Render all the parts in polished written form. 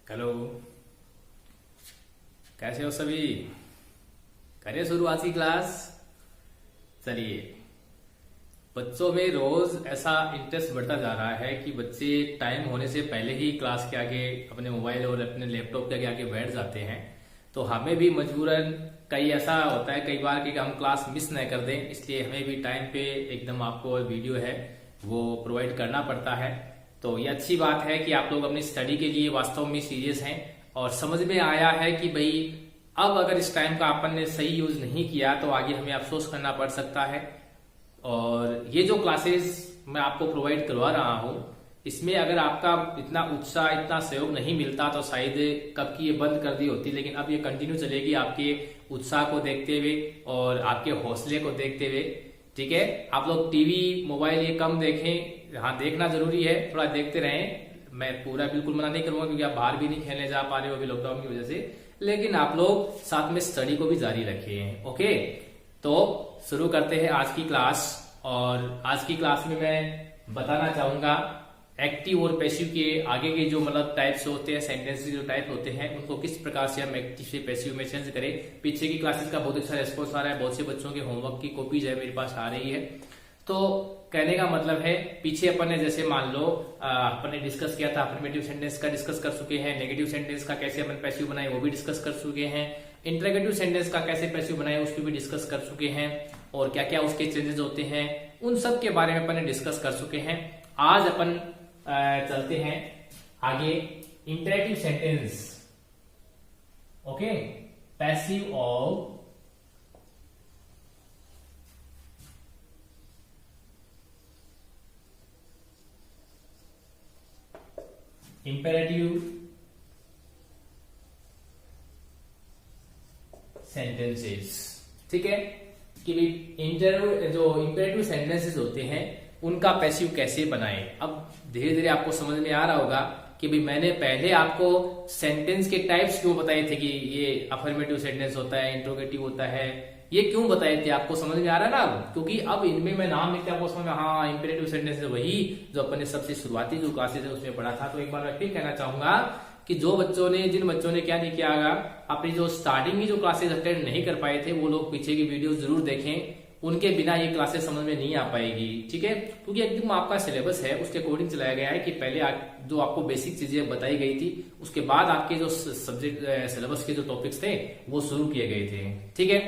Hello. कैसे हो सभी? करें शुरू आज की क्लास। चलिए, बच्चों में रोज ऐसा इंटरेस्ट बढ़ता जा रहा है कि बच्चे टाइम होने से पहले ही क्लास के आगे अपने मोबाइल और अपने लैपटॉप के आगे बैठ जाते हैं। तो हमें भी मजबूरन कई ऐसा होता है कई बार कि हम क्लास मिस न कर दें, इसलिए हमें भी टाइम पे एकदम आपको वीडियो है वो प्रोवाइड करना पड़ता है। तो ये अच्छी बात है कि आप लोग अपनी स्टडी के लिए वास्तव में सीरियस हैं और समझ में आया है कि भाई अब अगर इस टाइम का अपन ने सही यूज नहीं किया तो आगे हमें अफसोस करना पड़ सकता है। और ये जो क्लासेस मैं आपको प्रोवाइड करवा रहा हूँ, इसमें अगर आपका इतना उत्साह इतना सहयोग नहीं मिलता तो शायद कब की ये बंद कर दी होती, लेकिन अब ये कंटिन्यू चलेगी आपके उत्साह को देखते हुए और आपके हौसले को देखते हुए। ठीक है, आप लोग टीवी मोबाइल ये कम देखें। हाँ, देखना जरूरी है, थोड़ा देखते रहें। मैं पूरा बिल्कुल मना नहीं करूंगा क्योंकि आप बाहर भी नहीं खेलने जा पा रहे हो अभी लॉकडाउन की वजह से, लेकिन आप लोग साथ में स्टडी को भी जारी रखें। ओके, तो शुरू करते हैं आज की क्लास। और आज की क्लास में मैं बताना चाहूंगा एक्टिव और पैसिव के आगे के जो मतलब टाइप्स होते हैं, सेंटेंसेस जो टाइप होते हैं, उनको किस प्रकार से हम एक्टिव से पैसिव में चेंज करें। पीछे की क्लासेस का बहुत अच्छा रेस्पॉन्स आ रहा है, बहुत से बच्चों के होमवर्क की कॉपीज है मेरे पास आ रही है। तो कहने का मतलब है, पीछे अपन ने जैसे मान लो अपन ने डिस्कस किया था, अफर्मेटिव सेंटेंस का डिस्कस कर चुके हैं, नेगेटिव सेंटेंस का कैसे अपन पैसिव बनाए वो भी डिस्कस कर चुके हैं, इंटरोगेटिव सेंटेंस का कैसे पैसिव बनाए उसको भी डिस्कस कर चुके हैं, और क्या क्या उसके चेंजेस होते हैं उन सब के बारे में अपन ने डिस्कस कर चुके हैं। आज अपन चलते हैं आगे imperative sentence. Okay, passive of imperative sentences. ठीक है, कि जो इंपेरेटिव सेंटेंसेस होते हैं उनका पैसिव कैसे बनाएं। अब धीरे धीरे आपको समझ में आ रहा होगा कि भाई मैंने पहले आपको सेंटेंस के टाइप्स क्यों बताए थे कि ये अफर्मेटिव सेंटेंस होता है, इंट्रोगेटिव होता है, ये क्यों बताए थे। आपको समझ में आ रहा है ना अब, क्योंकि अब इनमें मैं नाम लिखते आपको समझ में, हाँ इंपेरेटिव सेंटेंस वही जो अपन ने सबसे शुरुआती जो क्लासेस है उसमें पढ़ा था। तो एक बार मैं फिर कहना चाहूंगा कि जिन बच्चों ने क्या नहीं किया होगा, अपनी जो स्टार्टिंग की जो क्लासेस अटेंड नहीं कर पाए थे वो लोग पीछे की वीडियो जरूर देखें, उनके बिना ये क्लासेस समझ में नहीं आ पाएगी। ठीक है, क्योंकि एकदम आपका सिलेबस है उसके अकॉर्डिंग चलाया गया है कि पहले जो आपको बेसिक चीजें बताई गई थी उसके बाद आपके जो सब्जेक्ट सिलेबस के जो टॉपिक्स थे वो शुरू किए गए थे। ठीक है,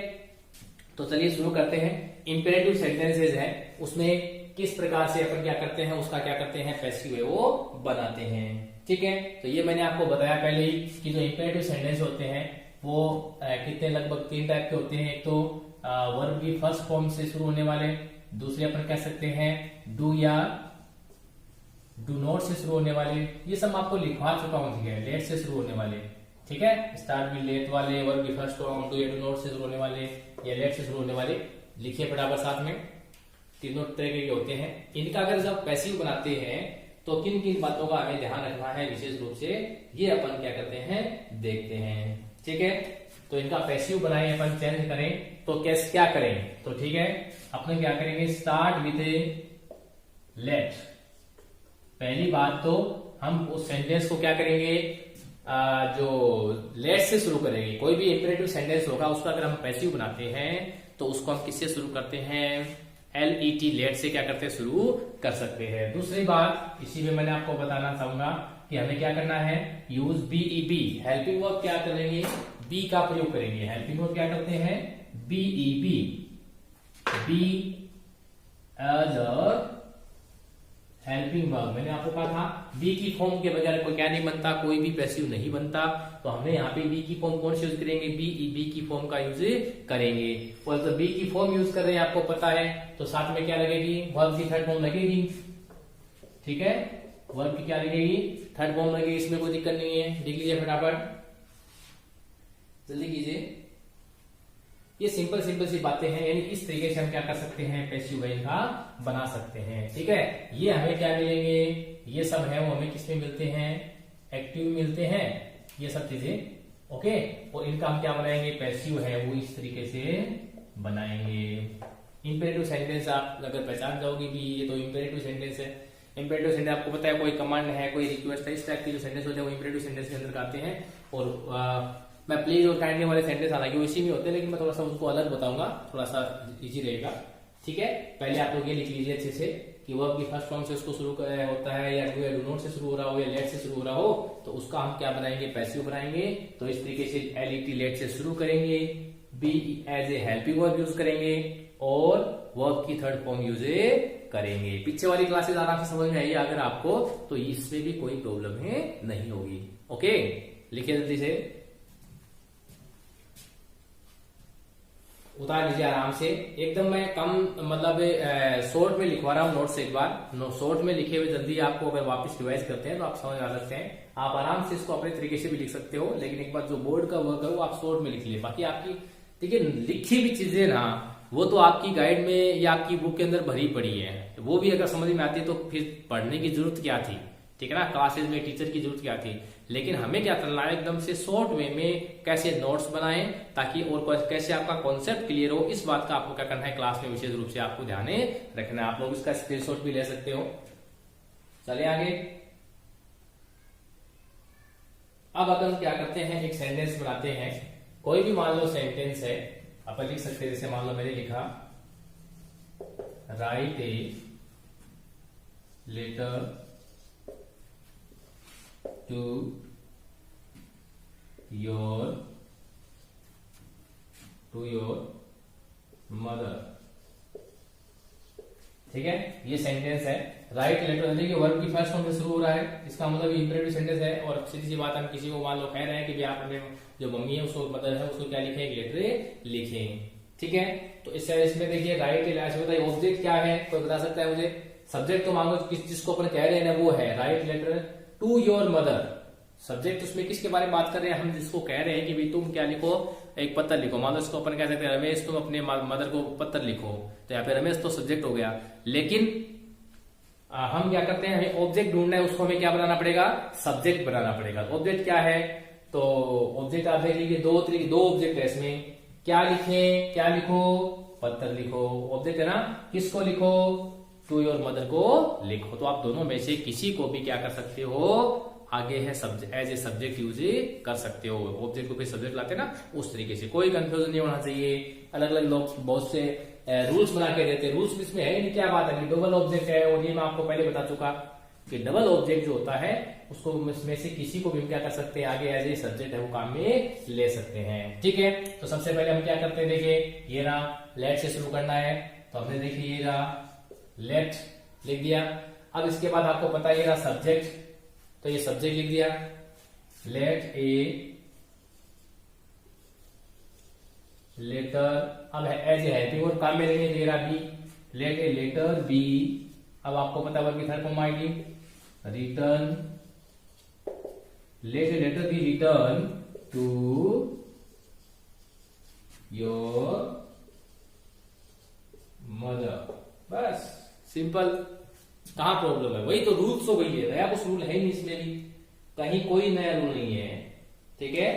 तो चलिए शुरू करते हैं। इंपेरेटिव सेंटेंसेस है, उसमें किस प्रकार से अपन क्या करते हैं, उसका क्या करते हैं पैसिव है वो बनाते हैं। ठीक है, तो ये मैंने आपको बताया पहले ही कि जो इंपेरेटिव सेंटेंस होते हैं वो कितने लगभग 3 टाइप के होते हैं। एक तो वर्ब की फर्स्ट फॉर्म से शुरू होने वाले, दूसरे अपन कह सकते हैं डू या डू नॉट से शुरू होने वाले, ये सब आपको लिखवा चुका हूं। ठीक है, लेट से शुरू होने वाले, ठीक है, स्टार्ट में लेट वाले, वर्ब की फर्स्ट फॉर्म, डू या डू नॉट से शुरू होने वाले या लेट से शुरू होने वाले लिखिए फटाफट साथ में। तीनों तरह के होते हैं। इनका अगर जब पैसिव बनाते हैं तो किन किन बातों का हमें ध्यान रखना है विशेष रूप से, ये अपन क्या करते हैं देखते हैं। ठीक है, तो इनका पैसिव बनाए अपन चेंज करें तो कैसे क्या करें, तो ठीक है अपन क्या करेंगे, स्टार्ट विद लेट। पहली बात तो हम उस सेंटेंस को क्या करेंगे, जो लेट से शुरू करेंगे। कोई भी इंपेरेटिव सेंटेंस होगा उसका अगर हम पैसिव बनाते हैं तो उसको हम किससे शुरू करते हैं, LET लेट से क्या करते हैं शुरू कर सकते हैं। दूसरी बात इसी में मैंने आपको बताना चाहूंगा कि हमें क्या करना है, यूज BEB हेल्पिंग वर्ब क्या करेंगे, बी का प्रयोग करेंगे। हेल्पिंग वर्ब क्या करते हैं, BEB, be as a helping verb. मैंने आपको कहा था बी की फॉर्म के बगैर कोई क्या नहीं बनता, कोई भी पैसिव नहीं बनता। तो हमें यहाँ पे बी की फॉर्म कौन सी यूज करेंगे, BEB की फॉर्म का यूज करेंगे। और जब बी की फॉर्म यूज कर रहे हैं आपको पता है तो साथ में क्या लगेगी, वर्ब की थर्ड फॉर्म लगेगी। ठीक है, वर्ब की क्या लगेगी, थर्ड फॉर्म लगेगी, इसमें कोई दिक्कत नहीं है। लिख लीजिए फटाफट, जल्दी कीजिए। ये सिंपल सी बातें हैं, यानी इस तरीके से हम क्या कर सकते हैं, पैसिव वेन का बना सकते हैं। ठीक है, ये हमें क्या मिलेंगे, ये सब है वो हमें किसमें मिलते हैं, एक्टिव मिलते हैं ये सब चीजें। ओके, और इनका हम क्या बनाएंगे, पैसिव है वो इस तरीके से बनाएंगे। इंपेरेटिव सेंटेंस आप अगर पहचान जाओगे कि ये तो इंपेरेटिव सेंटेंस है, इंपेरेटिव सेंटेंस आपको पता है कोई कमांड है, कोई रिक्वेस्ट है, इस टाइप के जो सेंटेंस होते हैं वो इंपेरेटिव सेंटेंस के अंदर आते हैं। और मैं प्लीज और काइंडली वाले सेंटेंस हालांकि वो इसी में होते हैं, लेकिन मैं थोड़ा सा उसको अलग बताऊंगा, थोड़ा सा इजी रहेगा। ठीक है, पहले आप लोग ये लिख लीजिए अच्छे से कि वर्ब की फर्स्ट फॉर्म से उसको शुरू होता है, या डू या डू नॉट से शुरू हो रहा हो, या लेट से शुरू हो रहा हो, तो उसका हम क्या बनाएंगे, पैसिव बनाएंगे। तो इस तरीके से LET लेट से शुरू करेंगे, be as a helping verb use करेंगे, और वर्ब की थर्ड फॉर्म यूज करेंगे। पीछे वाली क्लासेस आराम से समझ में आई अगर आपको, तो इसमें भी कोई प्रॉब्लम है नहीं होगी। ओके, लिखिए जल्दी से, उतार लीजिए आराम से एकदम। मैं कम मतलब शॉर्ट में लिखवा रहा हूँ नोट से, एक बार शॉर्ट में लिखे हुए जल्दी आपको अगर वापस रिवाइज करते हैं तो आप समझ आ सकते हैं। आप आराम से इसको अपने तरीके से भी लिख सकते हो, लेकिन एक बार जो बोर्ड का वर्क है वो आप शॉर्ट में लिख लिए। बाकी आपकी देखिए लिखी भी चीजें ना, वो तो आपकी गाइड में या आपकी बुक के अंदर भरी पड़ी है, वो भी अगर समझ में आती तो फिर पढ़ने की जरूरत क्या थी। ठीक है ना, क्लासेस में टीचर की जरूरत क्या थी। लेकिन हमें क्या करना है, एकदम से शॉर्ट वे में कैसे नोट्स बनाएं ताकि और कैसे आपका कॉन्सेप्ट क्लियर हो, इस बात का आपको क्या करना है क्लास में विशेष रूप से आपको ध्यान रखना है। आप लोग इसका स्क्रीनशॉट भी ले सकते हो। चलिए आगे। अब अगर क्या करते हैं, एक सेंटेंस बनाते हैं। कोई भी मान लो सेंटेंस है, अपन लिख सकते हैं। जैसे मान लो मैंने लिखा write a letter to your mother. ठीक है, ये सेंटेंस है। राइट लेटर देखिए वर्ब की फर्स्ट फॉर्म से शुरू हो रहा है, इसका मतलब इंपेरेटिव सेंटेंस है। और सीधी सी बात, हम किसी को मान लो कह रहे हैं कि आप अपने जो मम्मी है उसको, मदर है उसको क्या लिखें, एक लेटर लिखें। ठीक है, तो इसमें देखिए राइट बताइए ऑब्जेक्ट क्या है, कोई बता सकता है मुझे। सब्जेक्ट तो मांगो किस जिसको अपन कह रहे हैं ना, वो है write letter to your mother. Subject उसमें किसके बारे में बात कर रहे हैं, हम जिसको कह रहे हैं कि भाई तुम क्या लिखो, एक पत्र लिखो। मान लो इसको अपन कह सकते हैं रमेश तुम अपने मदर को पत्र लिखो, तो यहाँ पे रमेश तो सब्जेक्ट हो गया। लेकिन हम क्या करते हैं, हमें ऑब्जेक्ट ढूंढना है, उसको हमें क्या बनाना पड़ेगा, सब्जेक्ट बनाना पड़ेगा। ऑब्जेक्ट क्या है, तो ऑब्जेक्ट आप देख लीजिए दो ऑब्जेक्ट है इसमें। क्या लिखो, पत्र लिखो, ऑब्जेक्ट है ना। किसको लिखो, टू योर मदर को लिखो। तो आप दोनों में से किसी को भी क्या कर सकते हो, आगे है subject, as a subject use कर सकते हो। ऑब्जेक्ट को कोई सब्जेक्ट लाते ना, उस तरीके से कोई कंफ्यूजन नहीं होना चाहिए। अलग अलग लोग बहुत से रूल्स बना के देते हैं, रूल्स इसमें है नहीं। क्या बात है, डबल ऑब्जेक्ट है, और ये मैं आपको पहले बता चुका कि डबल ऑब्जेक्ट जो होता है उसको में से किसी को भी हम क्या कर सकते हैं, आगे एज ए सब्जेक्ट है वो काम में ले सकते हैं। ठीक है, तो सबसे पहले हम क्या करते हैं, देखिए ये रहा, लेट से शुरू करना है, तो हमने देखिए ये रहा लेट लिख दिया। अब इसके बाद आपको पता है ये रहा सब्जेक्ट, तो ये सब्जेक्ट लिख दिया। लेट ए लेटर, अब एज ए हेल्पिंग वर्ब काम में लेंगे, दे रहा be, let a letter be. अब आपको पता वर्ब की थर्ड फॉर्म आएगी written, let a letter be written to your mother. बस सिंपल, कहां प्रॉब्लम है, वही तो रूल्स हो गई है, नया कुछ रूल है ही नहीं इसमें भी, कहीं कोई नया रूल नहीं है। ठीक है,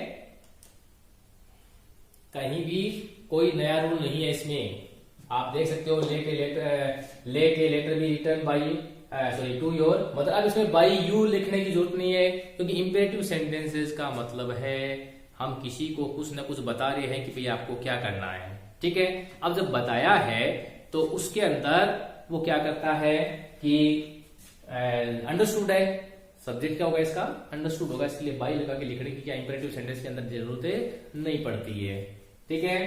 कहीं भी कोई नया रूल नहीं है इसमें। आप देख सकते हो let a letter be written by sorry to your mother. अब इसमें बाई यू लिखने की जरूरत नहीं है, क्योंकि इंपेरेटिव सेंटेंसेस का मतलब है हम किसी को कुछ ना कुछ बता रहे हैं कि भाई आपको क्या करना है। ठीक है, अब जब बताया है तो उसके अंदर वो क्या करता है कि अंडरस्टूड है, सब्जेक्ट क्या होगा इसका, अंडरस्टूड होगा, इसलिए बाई लगा के लिखने की क्या इंपेरेटिव सेंटेंस के अंदर जरूरत नहीं पड़ती है। ठीक है,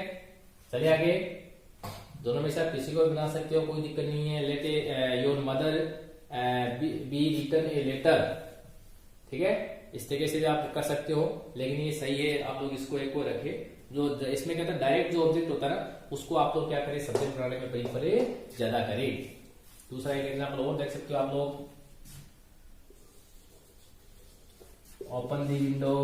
चलिए आगे। दोनों में से आप किसी को भी बना सकते हो, कोई दिक्कत नहीं है। Let your mother be written a letter. ठीक है, इस तरीके से आप कर सकते हो, लेकिन ये सही है आप लोग इसको एक को रखे। जो इसमें कहता है डायरेक्ट जो ऑब्जेक्ट होता है ना, उसको आप लोग क्या करें, सब्जेक्ट बनाने में प्रेफर ज्यादा करें। दूसरा एक एग्जाम्पल और देख सकते हो आप लोग, ओपन दी विंडो,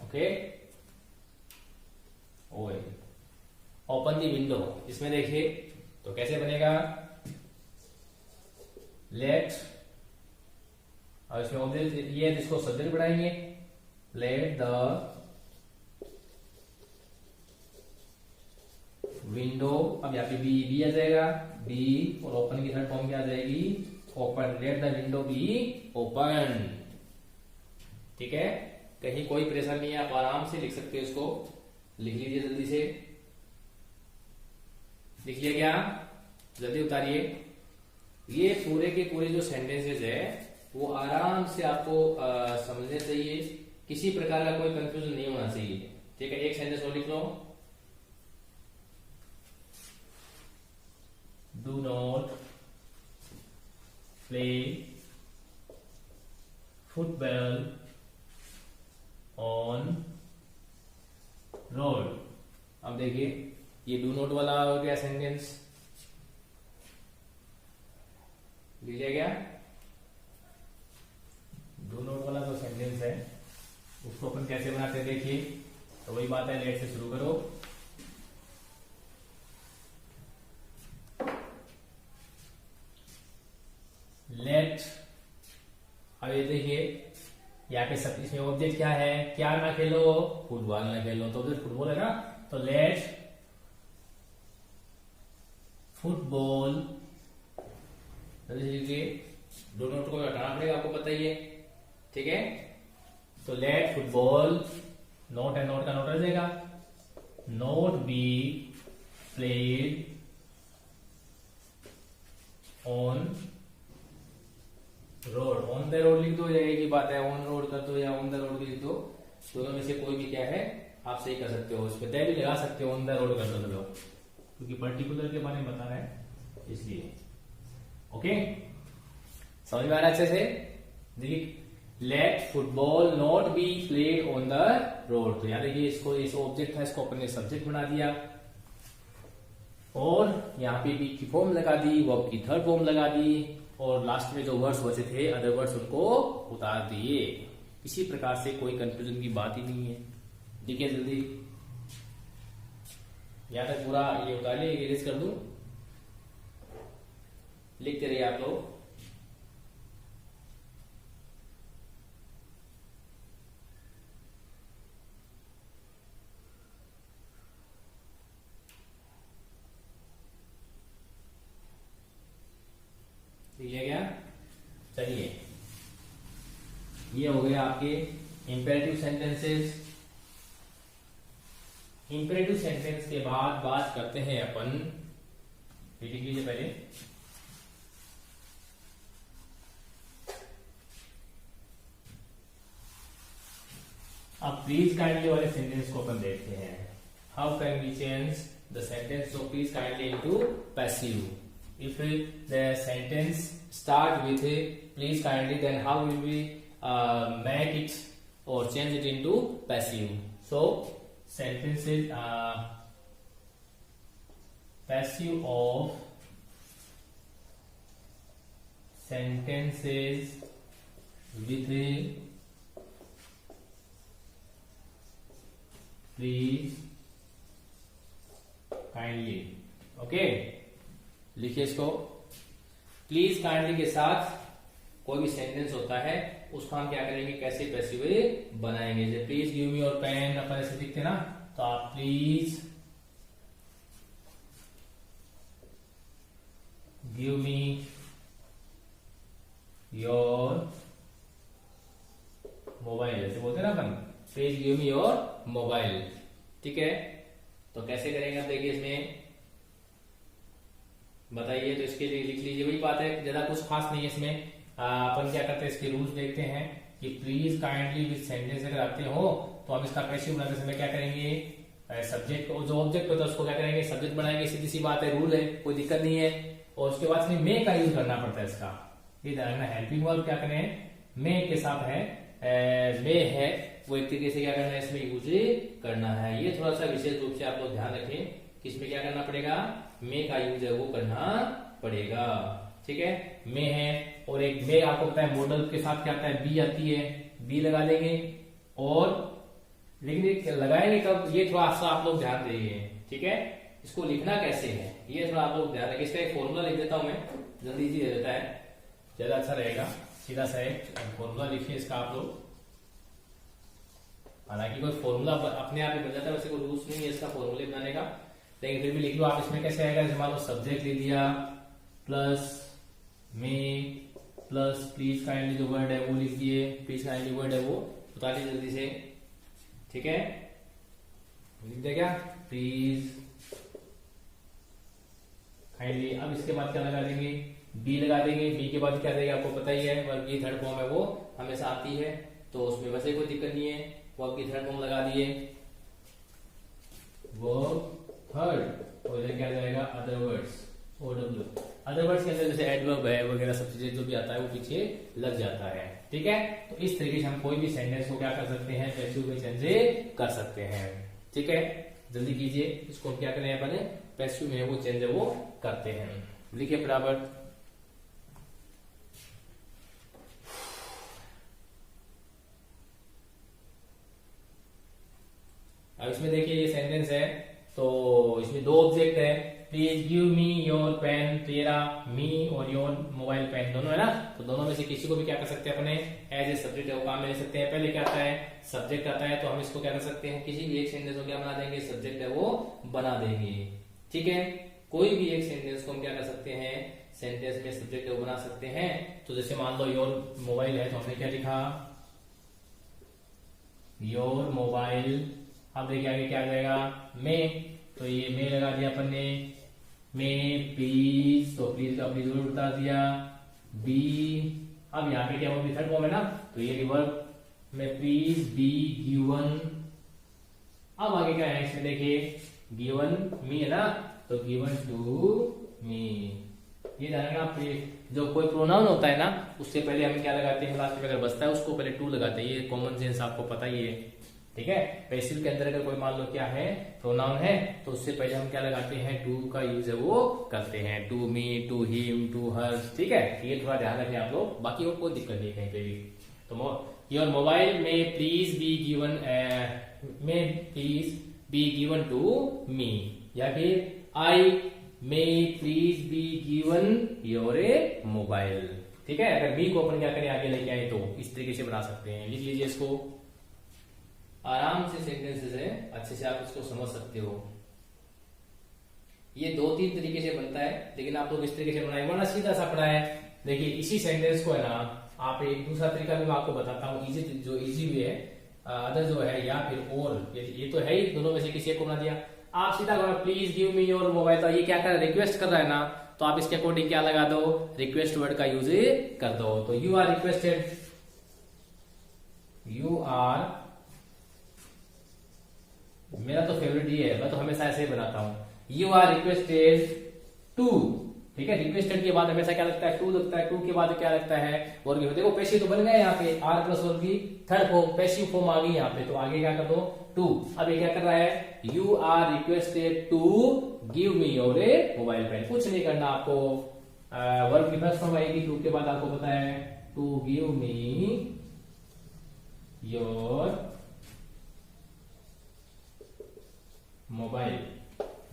ओके, ओपन दी विंडो। इसमें देखिए तो कैसे बनेगा, लेट, और इसमें ऑब्जेक्ट ये जिसको सब्जेक्ट बनाएंगे, लेट द विंडो, अब यहाँ पे बी आ जाएगा, बी, और ओपन की थर्ड फॉर्म क्या आ जाएगी, open. Let the window be open. ठीक है, कहीं कोई प्रेशर नहीं है, आप आराम से लिख सकते हो इसको। लिख लीजिए जल्दी से, लिख लिया क्या, जल्दी उतारिए। ये पूरे के पूरे जो सेंटेंसेस है वो आराम से आपको समझने चाहिए, किसी प्रकार का कोई कंफ्यूजन नहीं होना चाहिए। ठीक है, एक सेंटेंस और लिख लो, do not play football on road. अब देखिए ये डू नॉट वाला हो गया सेंटेंस, लिखा गया। डू नॉट वाला जो सेंटेंस है उसको अपन कैसे बनाते हैं देखिए, तो वही बात है, लेट से शुरू करो। लेट, अब ये देखिए यहाँ पे सब, इसमें ऑब्जेक्ट क्या है, क्या ना खेलो, फुटबॉल ना खेलो, तो ऑब्जेक्ट फुटबॉल है ना, तो लेट फुटबॉल। डू नॉट को हटाना पड़ेगा, आपको पता ही है। ठीक है, तो लेट फुटबॉल, नोट है, नोट का नोट रह जाएगा, note B played on road. On the road लिख दो या एक ही बात है, ऑन रोड कर दो या ऑन द रोड लिख दो, दोनों में से कोई भी क्या है आप सही कर सकते हो। उस पर तय भी लगा सकते हो, ऑन द रोड कर दो, क्योंकि पर्टिकुलर के बारे में बता रहा है इसलिए। ओके, समझ में आ रहा है अच्छे से। देखिए, let football not be played on the road, तो याद देखिए इसको, इस ऑब्जेक्ट था, इसको अपन ने सब्जेक्ट बना दिया, और यहाँ पे बी की फॉर्म लगा दी, वर्ब की थर्ड फॉर्म लगा दी, और लास्ट में जो वर्ड्स बचे थे अदर वर्ड्स उनको उतार दिए। किसी प्रकार से कोई कंफ्यूजन की बात ही नहीं है। ठीक है, जल्दी यहां तक पूरा ये उतारिए, इरेज कर दूं, लिखते रहिए आप लोग। लिया गया, चलिए ये हो गया आपके इंपेरेटिव सेंटेंसेस। इंपेरेटिव सेंटेंस के बाद बात करते हैं अपन, लिख लीजिए पहले, अब प्लीज काइंडली वाले सेंटेंस को अपन देखते हैं। How can we change the sentence of please kindly into passive? If the sentence start with a please kindly, then how will we make it or change it into passive? So sentences passive of sentences with a please kindly. Okay, लिखिए इसको। Please kindly के साथ कोई भी sentence होता है उसको हम क्या करेंगे, कैसे पैसिव बनाएंगे। जैसे please give me your pen, अपन ऐसे लिखते ना, तो आप please give me your mobile, ऐसे बोलते ना अपन, please give me your mobile. ठीक है, तो कैसे करेंगे आप देखिए, इसमें बताइए। तो इसके लिए लिख लीजिए, वही बात है, ज्यादा कुछ खास नहीं है इसमें। अपन क्या करते हैं, इसके रूल्स देखते हैं कि प्लीज काइंडली विद सेंटेंस अगर आते हो तो हम इसका पैसिव बनाते समय क्या करेंगे, सब्जेक्ट को, जो ऑब्जेक्ट होता है उसको क्या करेंगे, सब्जेक्ट बनाएंगे। सीधी सी बात है, रूल है, कोई दिक्कत नहीं है। और उसके बाद में मे का यूज करना पड़ता है इसका, ये ध्यान रखना। हेल्पिंग वर्ब क्या करें, मे के साथ है, मे है, वो एक तरीके से क्या करना है, इसमें यूज करना है। ये थोड़ा सा विशेष रूप से आप लोग ध्यान रखें कि इसमें क्या करना पड़ेगा, मे का यूज है वो करना पड़ेगा। ठीक है, मे है, और एक मे आपको पता है मॉडल के साथ क्या आता है, बी आती है, बी लगा देंगे। और लेकिन लगाएंगे कब, ये थोड़ा सा आप लोग ध्यान देंगे। ठीक है, इसको लिखना कैसे है ये थोड़ा आप लोग ध्यान रखें। इसका एक फॉर्मूला लिख देता हूं मैं, जल्दी इजी दे देता है, ज्यादा अच्छा रहेगा। सीधा सा एक फॉर्मूला लिखिए इसका आप लोग। हालांकि कोई फॉर्मूला अपने आप ही बन जाता है, वैसे कोई रूल्स नहीं है इसका फॉर्मूले बनाने का। लेकिन फिर भी लिख लो आप। इसमें कैसे आएगा, जैसे मान लो सब्जेक्ट ले लिया प्लस में प्लस प्लीज काइंडली जो वर्ड है वो लिख दिए, प्लीज काइंडली वर्ड है वो बता दीजिए जल्दी से, ठीक है, लिख दिया क्या, प्लीज काइंडली। अब इसके बाद क्या लगा देंगे, बी लगा देंगे। बी के बाद क्या देगा आपको पता ही है, वर्ब की थर्ड फॉर्म है वो हमेशा आती है, तो उसमें वैसे कोई दिक्कत नहीं है, वर्ब की थर्ड फॉर्म लगा दिए, वर्ब थर्ड, और इधर क्या जाएगा other words, OW। Other words के अंदर जैसे एडवर्ब है वगैरह सब चीजें जो भी आता है वो पीछे लग जाता है, ठीक है। तो इस तरीके से हम कोई भी सेंटेंस को क्या कर सकते हैं, पैसिव में चेंज कर सकते हैं, ठीक है। जल्दी कीजिए, इसको क्या करें अपने पैसिव में वो चेंज वो करते हैं। लिखिए फटाफट। अब इसमें देखिए ये सेंटेंस है, तो इसमें दो ऑब्जेक्ट है, please give me your pen, तेरा मी और योर मोबाइल पेन दोनों है ना, तो दोनों में से किसी को भी क्या कर सकते हैं अपने एज ए सब्जेक्ट है वो काम में ले सकते हैं। पहले क्या आता है, सब्जेक्ट आता है, तो हम इसको क्या कर सकते हैं, किसी भी एक सेंटेंस को क्या बना देंगे, सब्जेक्ट है वो बना देंगे, ठीक है। कोई भी एक सेंटेंस को हम क्या कर सकते हैं, सेंटेंस में सब्जेक्ट है वो बना सकते हैं। तो जैसे मान लो योर मोबाइल है, तो हमने क्या लिखा, योर मोबाइल। अब देखिए आगे क्या आ जाएगा, में, तो ये में लगा दिया अपन ने, में प्लीज, तो प्लीज का प्लीज वर्ड बता दिया, बी। अब यहाँ पे क्या होगी, थर्ड फॉर्म है ना, तो ये वर्ब में प्लीज बी गिवन। अब आगे क्या है इसमें देखिए, गिवन मी है ना, तो गिवन टू मी। ये जानेगा आप, जो कोई प्रोनाउन होता है ना उससे पहले हम क्या लगाते हैं, लास्ट में अगर बचता है उसको पहले टू लगाते हैं, ये कॉमन सेंस आपको पता ही है, ठीक है। पैसिव के अंदर अगर कोई मान लो क्या है, प्रोनाउन है, तो उससे पहले हम क्या लगाते हैं, टू का यूज है वो करते हैं, to me, to him, to her, ठीक है। ये थोड़ा ध्यान रखें आप लोग, बाकी और कोई दिक्कत नहीं कहीं पे भी। तो your mobile may please be given, may please be given to me, या फिर I may please be given your a mobile, ठीक है। अगर बी को अपन क्या करें आगे लेके आए तो इस तरीके से बना सकते हैं। लिख लीजिए इसको, आराम से सेंटेंसेस है, अच्छे से आप इसको समझ सकते हो। ये दो तीन तरीके से बनता है, लेकिन आप लोग इस तरीके से बनाए, वरना सीधा सा पड़ा है। देखिए इसी सेंटेंस को है ना, आप एक दूसरा तरीका भी मैं आपको बताता हूँ, इजी जो इजी भी है, अदर जो है, या फिर और, ये तो है ही, दोनों में से किसी एक को बना दिया। आप सीधा please give me your mobile, तो ये क्या कर रहा है, रिक्वेस्ट कर रहा है ना, तो आप इसके अकॉर्डिंग क्या लगा दो, रिक्वेस्ट वर्ड का यूज कर दो। तो you are requested, you are, मेरा तो फेवरेट ये है, मैं तो हमेशा ऐसे ही बनाता हूं, यू आर रिक्वेस्टेड टू, ठीक है। रिक्वेस्टेड के बाद हमेशा क्या लगता है, टू लगता है, टू के बाद क्या लगता है, और देखो पैसिव तो बन गए यहाँ पे, आर प्लस वर्ब की थर्ड फॉर्म पैसिव फॉर्म आ गई यहाँ पे, तो आगे क्या कर दो, टू। अब ये क्या कर रहा है, you are requested to give me your a mobile pen, कुछ नहीं करना आपको, वर्ब की फर्स्ट फॉर्म आएगी, टू के बाद आपको पता है, to give me your mobile,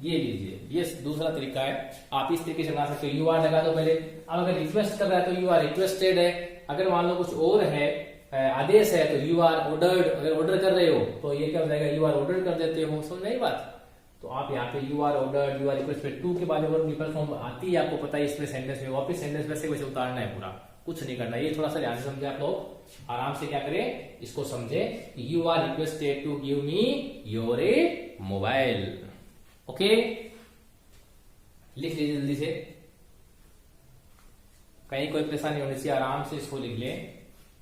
ये लीजिए। ये दूसरा तरीका है, आप इस तरीके से बना सकते हो, यू आर लगा दो पहले। अब अगर रिक्वेस्ट कर रहा है तो यू आर रिक्वेस्टेड है, अगर मान लो कुछ और है, आदेश है, तो यू आर ऑर्डर्ड, अगर ऑर्डर कर रहे हो तो ये क्या हो जाएगा, यू आर ऑर्डर कर देते हो, समझ नहीं बात। तो आप यहाँ पे you are ordered, you are requested, to के बाद वर्ब फॉर्म आती है, आपको पता है, इसमें सेंटेंस में वापस सेंटेंस वैसे वैसे उतारना है पूरा, कुछ नहीं करना। ये थोड़ा सा ध्यान से समझे आप लोग, आराम से क्या करें इसको समझे, you are requested to give me your a mobile, okay. लिख लीजिए जल्दी से, कहीं कोई परेशानी होनी चाहिए, आराम से इसको लिख ले,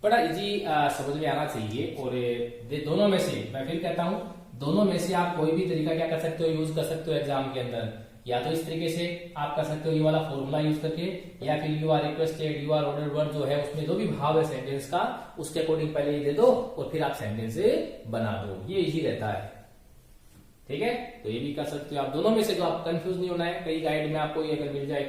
बड़ा इजी समझ में आना चाहिए। और दोनों में से मैं फिर कहता हूं, दोनों में से आप कोई भी तरीका क्या कर सकते हो, यूज कर सकते हो एग्जाम के अंदर, या तो इस तरीके से आप कर सकते हो, ये वाला फॉर्मूला यूज करके, या फिर you are requested, you are ordered word जो है उसमें जो भी भाव है सेंटेंस का, उसके अकॉर्डिंग पहले ये दे दो और फिर आप सेंटेंस बना दो, ये इजी रहता है, ठीक है। तो ये भी कर सकते हो आप, दोनों में से जो आप कंफ्यूज नहीं होना है, कई गाइड में आपको ये अगर मिल जाए,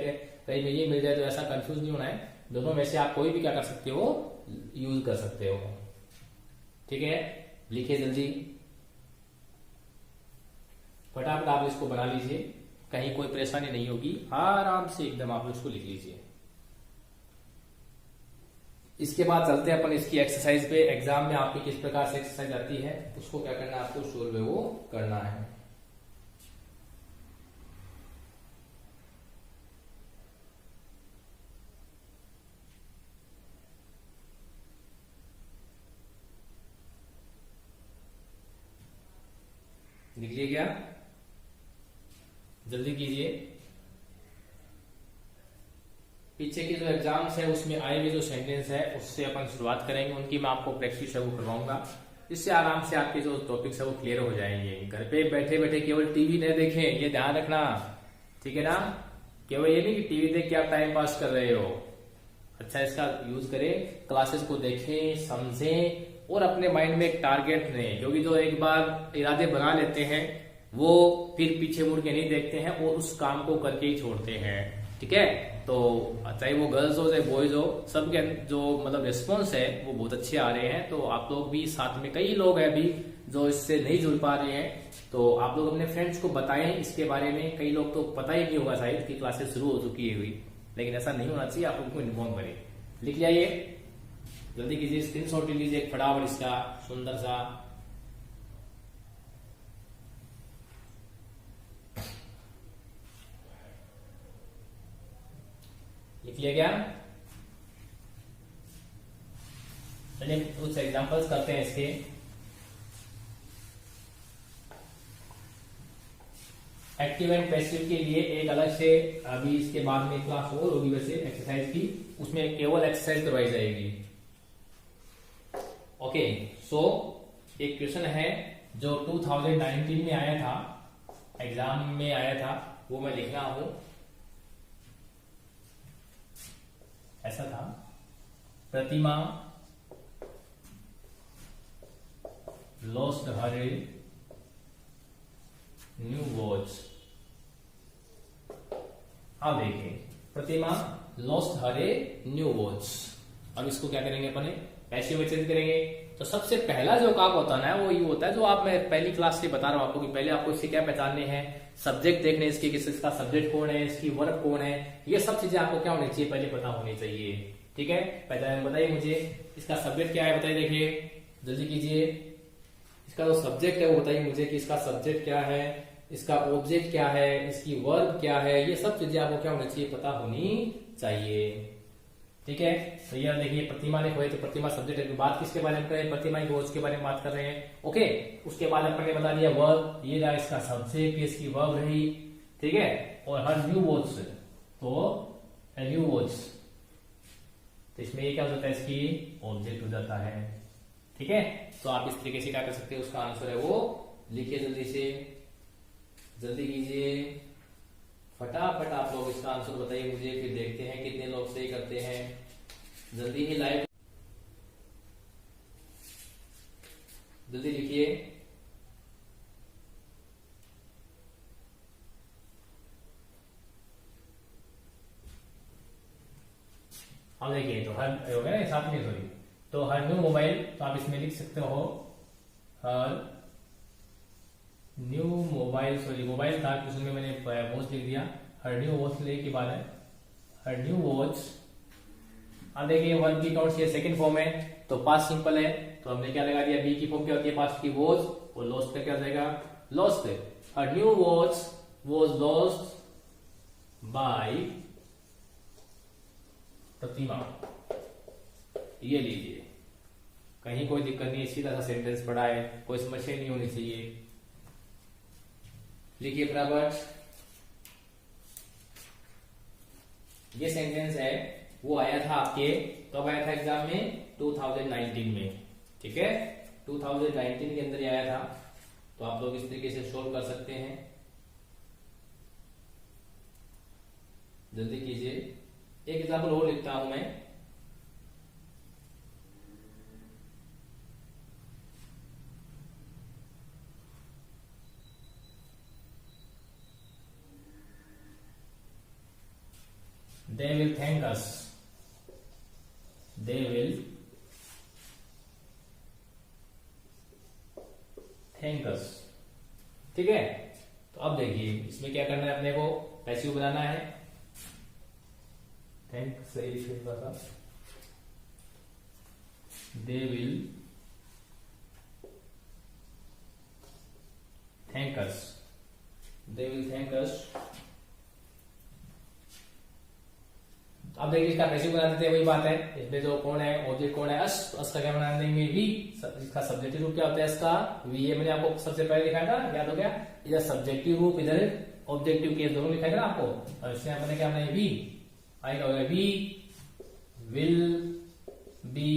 कहीं में ये मिल जाए, तो ऐसा कंफ्यूज नहीं होना है, दोनों में से आप कोई भी क्या कर सकते हो, यूज कर सकते हो, ठीक है। लिखिए जल्दी, फटाफट आप इसको बना लीजिए, कहीं कोई परेशानी नहीं होगी, आराम से एकदम आप इसको लिख लीजिए। इसके बाद चलते हैं अपन इसकी एक्सरसाइज पे, एग्जाम में आपकी किस प्रकार से एक्सरसाइज आती है, उसको क्या करना है आपको सोल्व वो करना है। लिख लिए क्या? जल्दी कीजिए। पीछे के जो एग्जाम्स है उसमें आए हुए जो सेंटेंस है उससे अपन शुरुआत करेंगे, उनकी मैं आपको प्रैक्टिस है वो करवाऊंगा, इससे आराम से आपके जो टॉपिक्स है वो क्लियर हो जाएंगे। घर पे बैठे बैठे केवल टीवी न देखें, ये ध्यान रखना, ठीक है ना? केवल ये नहीं कि टीवी देख के आप टाइम पास कर रहे हो, अच्छा इसका यूज करें, क्लासेस को देखें, समझें और अपने माइंड में एक टारगेट लें, क्योंकि जो एक बार इरादे बना लेते हैं वो फिर पीछे मुड़ के नहीं देखते हैं और उस काम को करके ही छोड़ते हैं, ठीक है? तो चाहे वो गर्ल्स हो चाहे बॉयज हो, सबके जो मतलब रिस्पॉन्स है वो बहुत अच्छे आ रहे हैं। तो आप लोग भी साथ में, कई लोग हैं अभी जो इससे नहीं जुड़ पा रहे हैं, तो आप लोग अपने फ्रेंड्स को बताएं इसके बारे में। कई लोग तो पता ही नहीं होगा शायद कि क्लासेस शुरू हो चुकी है हुई, लेकिन ऐसा नहीं होना चाहिए, आप उनको इन्फॉर्म करें। लिख लिया ये? जल्दी कीजिए, स्क्रीनशॉट ले लीजिए एक फटाफट इसका सुंदर सा। लिख लिया क्या? चलिए कुछ एग्जांपल्स करते हैं इसके। एक्टिव एंड पैसिव के लिए एक अलग से अभी इसके बाद में क्लास और होगी वैसे एक्सरसाइज की, उसमें केवल एक्सरसाइज करवाई जाएगी। ओके, सो एक क्वेश्चन है जो 2019 में आया था, एग्जाम में आया था, वो मैं लिख रहा हूं। ऐसा था, प्रतिमा lost her न्यू वॉच। अब देखिए, प्रतिमा लॉस्ट हर न्यू वॉच। अब इसको क्या करेंगे अपने? पैसिव वॉइस चेंज करेंगे। तो सबसे पहला जो काम होता है ना वो ये होता है, जो आप मैं पहली क्लास से बता रहा हूं आपको कि पहले आपको इससे क्या पहचानने हैं, सब्जेक्ट देखने इसकी, इसका सब्जेक्ट कौन है, इसकी वर्ब कौन है, ये सब चीजें आपको क्या होनी चाहिए, पहले पता होनी चाहिए, ठीक है? पहचान बताइए मुझे, इसका सब्जेक्ट क्या है बताइए, देखिए जल्दी कीजिए। इसका जो सब्जेक्ट है वो बताइए मुझे कि इसका सब्जेक्ट क्या है, इसका ऑब्जेक्ट क्या है, इसकी वर्ब क्या है, ये सब चीजें आपको क्या होनी चाहिए, पता होनी चाहिए, ठीक है? तो ये देखिए प्रतिमा ने खोए, तो प्रतिमा सब्जेक्ट है, बात किसके बारे में कर रहे हैं, प्रतिमा की वॉच के बारे में बात कर रहे हैं। ओके, उसके बाद अपन ने बता दिया वर्ब, ये रहा इसका सब्जेक्ट, इसकी वर्ब रही, ठीक है? और हर न्यू वॉच, तो न्यू वॉच, तो इसमें ये क्या हो जाता है, इसकी ऑब्जेक्ट हो जाता है, ठीक है? तो आप इस तरीके से क्या कर सकते हैं, उसका आंसर है वो लिखिए जल्दी से, जल्दी कीजिए फटाफट आप लोग इसका आंसर बताइए मुझे, फिर देखते हैं कितने लोग सही करते हैं। जल्दी ही लाइव जल्दी लिखिए। अब देखिए, तो हर हो गया ना साथ में, सॉरी, तो हर न्यू मोबाइल, तो आप इसमें लिख सकते हो हर न्यू मोबाइल, सॉरी मोबाइल था कुछ में मैंने वॉच लिख दिया, हर न्यू वॉच लेने की बात है, हर न्यू वॉच। अब देखिए वर्ब की कौन सी है, सेकंड फॉर्म है, तो पास्ट सिंपल है, तो हमने क्या लगा दिया, बी की फॉर्म क्या होती है, पास्ट की वॉच, और लॉस्ट का क्या हो जाएगा, lost. Her new watch was lost by Pratima, ये लीजिए, कहीं कोई दिक्कत नहीं, सीधा सा सेंटेंस पढ़ा है, कोई समस्या नहीं होनी चाहिए। लिखिए फटाफट, ये सेंटेंस है वो आया था आपके, कब आया था एग्जाम में, 2019 में, ठीक है? 2019 के अंदर आया था, तो आप लोग इस तरीके से सोल्व कर सकते हैं। जल्दी कीजिए, एक एग्जाम्पल और लिखता हूं मैं। They will thank us. They will thank us, ठीक है? तो अब देखिए इसमें क्या करना है, अपने को पैसिव बनाना है। थैंक सही लिख था, they will thank us, they will thank us. अब देखिए इसका पैसिव बना देते हैं, वही बात है। इसमें जो कौन है ऑब्जेक्ट, कौन है अस का क्या बना देंगे वी। इसका सब्जेक्टिव रूप क्या होता है इसका वी। ये मैंने आपको सबसे पहले दिखाया था, याद हो गया। इधर सब्जेक्टिव रूप, इधर ऑब्जेक्टिव केस, दोनों लिखा ना आपको। और इसमें अपने क्या बनाए वी आएगा, वी विल बी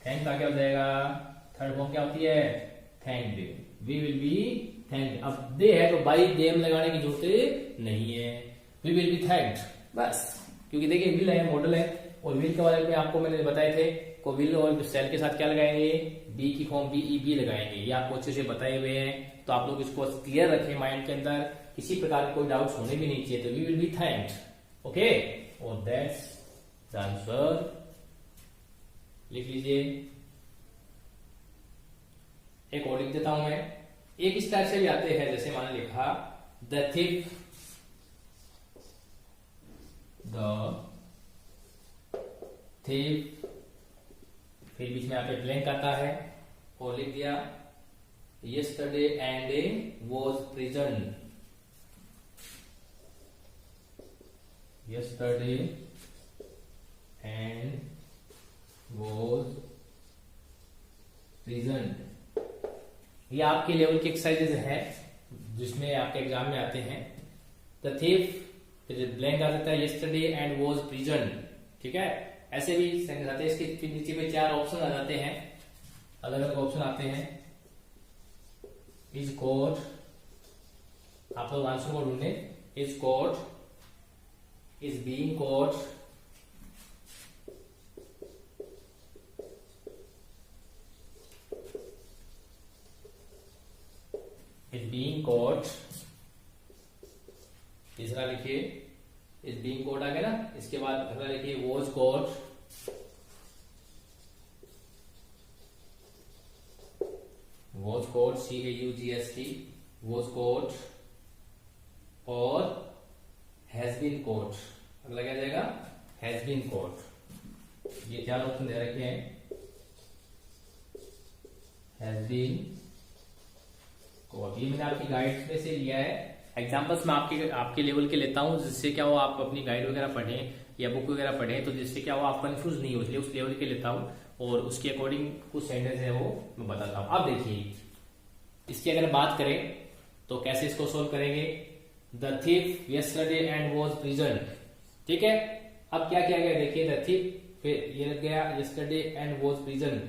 थैंक का क्या हो जाएगा, थर्ड फॉर्म क्या होती है thanked. We will be thanked. अब दे है तो बाई देम लगाने की जरूरत नहीं है, वी विल बी थैंक्ड बस। क्योंकि देखिए विल है मॉडल है, और विल के बारे में आपको मैंने बताए थे को विल और सेल के साथ क्या लगाएंगे, बी की फॉर्म बी ई बी लगाएंगे। ये आपको अच्छे से बताए हुए हैं, तो आप लोग इसको क्लियर रखें माइंड के अंदर, किसी प्रकार के कोई डाउट्स होने भी नहीं चाहिए। तो we will be thanked, okay. और दैट्स द आंसर, लिख लीजिए। एक और लिख देता हूं मैं, एक इस टाइप से भी आते हैं, जैसे मैंने लिखा द थिफ, फिर बीच में यहाँ पे ब्लैंक आता है, और लिख दिया yesterday and was present, yesterday and was present। ये आपके लेवल की एक्सरसाइजेज है जिसमें आपके एग्जाम में आते हैं। द थिफ, फिर ब्लैंक आ जाता है yesterday and was present, ठीक है। ऐसे भी सेंटेंस आते हैं, इसके नीचे पे 4 ऑप्शन आ जाते हैं, अलग अलग ऑप्शन आते हैं। इज कोट, आप लोग आंसर को ढूंढे। Is caught, is being caught, is being caught, तीसरा लिखिए इज बीइंग कोट आ गया ना। इसके बाद अगला लिखिए was caught, was caught CAUGST, was caught, और हैज बीन कोट। अगला क्या जाएगा हैज बीन कोट। ये 4 ऑप्शन दे रखे हैं, हैज बीन कोट। ये मैंने आपकी गाइड में से लिया है, एग्जाम्पल्स में आपके लेवल के लेता हूं, जिससे क्या हो आप अपनी गाइड वगैरह पढ़ें या बुक वगैरह पढ़ें, तो जिससे क्या हो आप कंफ्यूज नहीं हो, इसलिए उस लेवल के लेता हूं, और उसके अकॉर्डिंग कुछ सेंटेंस है वो मैं बताता हूं। अब देखिए इसकी अगर बात करें तो कैसे इसको सोल्व करेंगे। The thief yesterday and was present, ठीक है। अब क्या किया गया देखिए, द थिफ फिर ये लग गया yesterday and was present,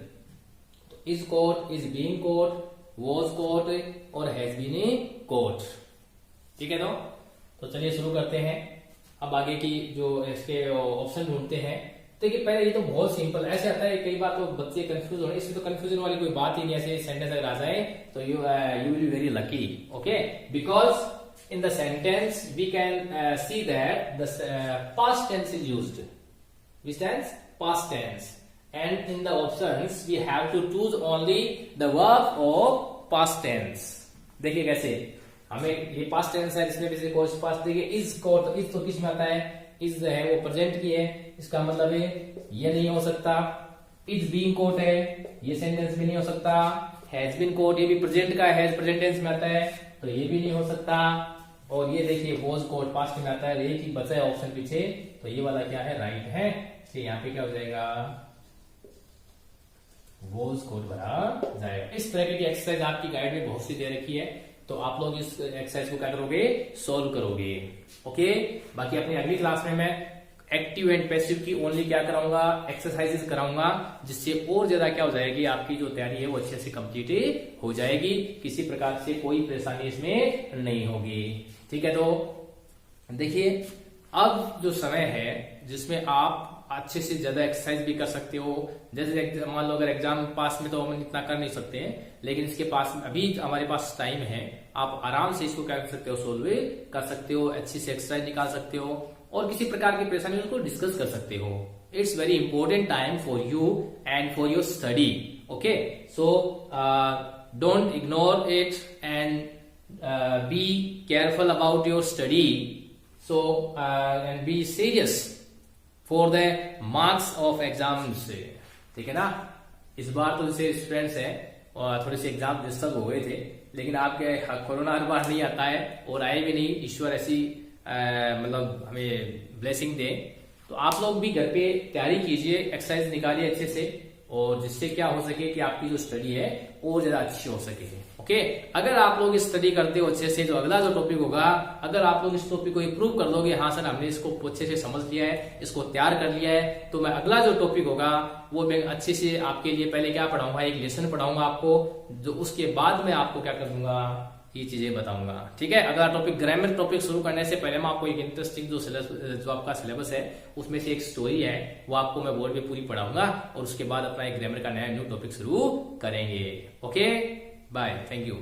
तो is caught, is being caught, was caught और हैज बीन कोट, ठीक है। तो चलिए शुरू करते हैं। अब आगे की जो इसके ऑप्शन ढूंढते हैं। देखिए पहले ये तो बहुत सिंपल ऐसे आता है, कई बार तो बच्चे कंफ्यूज हो रहे हैं, इसमें तो कंफ्यूजन वाली कोई बात ही नहीं। ऐसे सेंटेंस अगर आ जाए तो you will be very lucky, okay. Because in the sentence we can see that the past tense is used, which tense past tense, and in the options we have to choose only the verb of past tense. देखिए कैसे हमें ये past tense है, इसमें भी past देखिए is caught, is तो किस में आता है, इज है वो प्रेजेंट की है, इसका मतलब है ये नहीं हो सकता। इज बीइंग कोट है, ये सेंटेंस भी नहीं हो सकता। हैज बीन कोट, ये भी प्रेजेंट का है, प्रेजेंट टेंस में आता है, तो ये भी नहीं हो सकता। और ये देखिए वॉज कोट पास्ट में आता है, एक ही बचा है ऑप्शन पीछे, तो ये वाला क्या है राइट है, इसलिए यहाँ पे क्या हो जाएगा वॉज कोट भरा जाएगा। इस तरह की एक्सरसाइज आपकी गाइड में बहुत सी दे रखी है, तो आप लोग इस एक्सरसाइज को क्या करोगे सॉल्व करोगे, ओके। बाकी अपनी अगली क्लास में मैं एक्टिव एंड पैसिव की ओनली क्या कराऊंगा एक्सरसाइजेस कराऊंगा, जिससे और ज्यादा क्या हो जाएगी आपकी जो तैयारी है वो अच्छे से कंप्लीट हो जाएगी, किसी प्रकार से कोई परेशानी इसमें नहीं होगी, ठीक है। तो देखिए अब जो समय है जिसमें आप अच्छे से ज्यादा एक्सरसाइज भी कर सकते हो। जैसे मान लो अगर एग्जाम पास में तो हम इतना कर नहीं सकते हैं, लेकिन इसके पास अभी हमारे पास टाइम है, आप आराम से इसको क्या कर सकते हो सोल्व कर सकते हो, अच्छी से एक्सरसाइज निकाल सकते हो और किसी प्रकार की परेशानी को डिस्कस कर सकते हो। It's very important time for you and for your study, okay. So don't ignore it and be careful about your study, so and be serious for the marks of exams, ठीक है ना। इस बार तो जैसे students हैं और थोड़े से एग्जाम डिस्टर्ब हो गए थे, लेकिन आपके कोरोना हर बार नहीं आता है और आए भी नहीं, ईश्वर ऐसी मतलब हमें ब्लेसिंग दे। तो आप लोग भी घर पे तैयारी कीजिए, एक्सरसाइज निकालिए अच्छे से, और जिससे क्या हो सके कि आपकी जो स्टडी है और ज्यादा अच्छी हो सके। ओके, अगर आप लोग स्टडी करते हो अच्छे से, जो अगला जो टॉपिक होगा, अगर आप लोग इस टॉपिक को इंप्रूव कर दोगे, हाँ सर हमने इसको अच्छे से समझ लिया है, इसको तैयार कर लिया है, तो मैं अगला जो टॉपिक होगा वो मैं अच्छे से आपके लिए पहले क्या पढ़ाऊंगा, एक लेसन पढ़ाऊंगा आपको, जो उसके बाद में आपको क्या कर दूंगा, ये चीजें बताऊंगा। ठीक है, अगला टॉपिक ग्रामर टॉपिक शुरू करने से पहले मैं आपको एक इंटरेस्टिंग जो आपका सिलेबस है उसमें से एक स्टोरी है वो आपको मैं बोर्ड पे पूरी पढ़ाऊंगा, और उसके बाद अपना एक ग्रामर का नया न्यू टॉपिक शुरू करेंगे। Okay, bye, thank you.